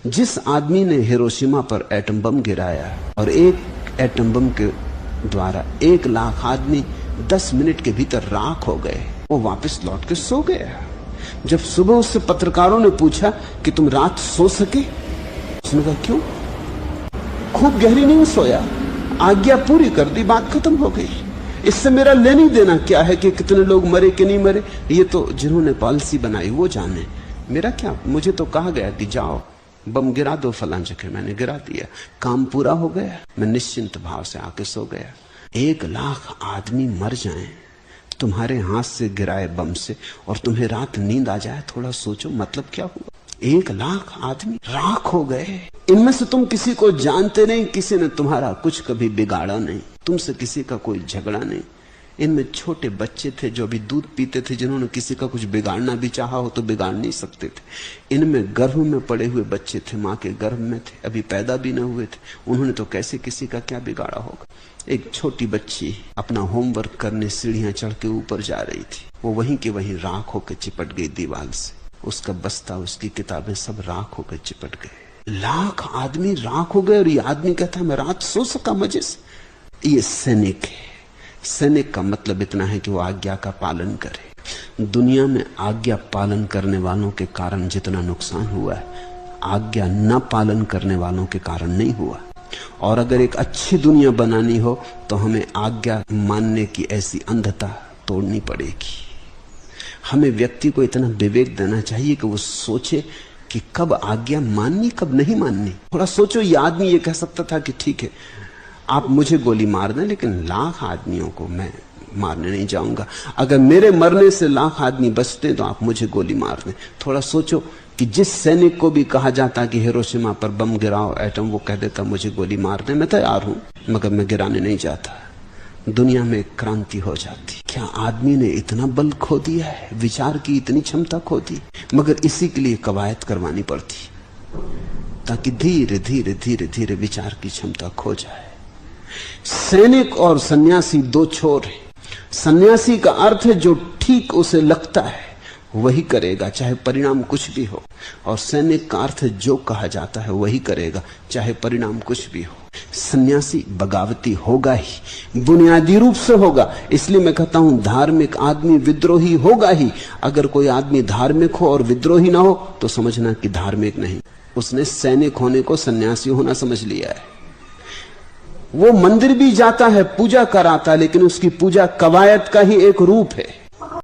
जिस आदमी ने हिरोशिमा पर एटम बम गिराया और एक एटम बम के द्वारा 1 लाख आदमी 10 मिनट के भीतर राख हो गए, वो वापस लौट के सो गया। जब सुबह उससे पत्रकारों ने पूछा कि तुम रात सो सके, उसने कहा क्यों? खूब गहरी नींद सोया, आज्ञा पूरी कर दी, बात खत्म हो गई। इससे मेरा लेनी देना क्या है कि कितने लोग मरे कि नहीं मरे, ये तो जिन्होंने पॉलिसी बनाई वो जाने, मेरा क्या। मुझे तो कहा गया कि जाओ बम गिरा दो फलां जगह, मैंने गिरा दिया, काम पूरा हो गया, मैं निश्चिंत भाव से आके सो गया। 1 लाख आदमी मर जाएं तुम्हारे हाथ से गिराए बम से और तुम्हें रात नींद आ जाए, थोड़ा सोचो मतलब क्या हुआ। 1 लाख आदमी राख हो गए। इनमें से तुम किसी को जानते नहीं, किसी ने तुम्हारा कुछ कभी बिगाड़ा नहीं, तुमसे किसी का कोई झगड़ा नहीं। इनमें छोटे बच्चे थे जो भी दूध पीते थे, जिन्होंने किसी का कुछ बिगाड़ना भी चाहा हो तो बिगाड़ नहीं सकते थे। इनमें गर्भ में पड़े हुए बच्चे थे, माँ के गर्भ में थे, अभी पैदा भी न हुए थे, उन्होंने तो कैसे किसी का क्या बिगाड़ा होगा। एक छोटी बच्ची अपना होमवर्क करने सीढ़ियां चढ़ के ऊपर जा रही थी, वो वहीं के वहीं राख होकर चिपट गई दीवार से, उसका बस्ता उसकी किताबें सब राख होकर चिपट गए। 1 लाख आदमी राख हो गए और ये आदमी कहता है मैं रात सो सका मजे से। ये सैनिक है। सैनिक का मतलब इतना है कि वो आज्ञा का पालन करे। दुनिया में आज्ञा पालन करने वालों के कारण जितना नुकसान हुआ है, आज्ञा न पालन करने वालों के कारण नहीं हुआ। और अगर एक अच्छी दुनिया बनानी हो तो हमें आज्ञा मानने की ऐसी अंधता तोड़नी पड़ेगी। हमें व्यक्ति को इतना विवेक देना चाहिए कि वो सोचे कि कब आज्ञा माननी कब नहीं माननी। थोड़ा सोचो, ये आदमी ये कह सकता था कि ठीक है आप मुझे गोली मार दें, लेकिन 1 लाख आदमियों को मैं मारने नहीं जाऊंगा। अगर मेरे मरने से 1 लाख आदमी बचते तो आप मुझे गोली मार दें। थोड़ा सोचो कि जिस सैनिक को भी कहा जाता कि हिरोशिमा पर बम गिराओ एटम, वो कह देता मुझे गोली मार दें, मैं तैयार हूं, मगर मैं गिराने नहीं जाता। दुनिया में क्रांति हो जाती। क्या आदमी ने इतना बल खो दिया है, विचार की इतनी क्षमता खो दी। मगर इसी के लिए कवायद करवानी पड़ती, ताकि धीरे धीरे धीरे धीरे विचार की क्षमता खो जाए। सैनिक और सन्यासी 2 छोर हैं। सन्यासी का अर्थ है जो ठीक उसे लगता है वही करेगा, चाहे परिणाम कुछ भी हो। और सैनिक का अर्थ है जो कहा जाता है वही करेगा, चाहे परिणाम कुछ भी हो। सन्यासी बगावती होगा ही, बुनियादी रूप से होगा। इसलिए मैं कहता हूं धार्मिक आदमी विद्रोही होगा ही। अगर कोई आदमी धार्मिक हो और विद्रोही ना हो तो समझना कि धार्मिक नहीं, उसने सैनिक होने को सन्यासी होना समझ लिया है। वो मंदिर भी जाता है, पूजा कराता है, लेकिन उसकी पूजा कवायद का ही एक रूप है।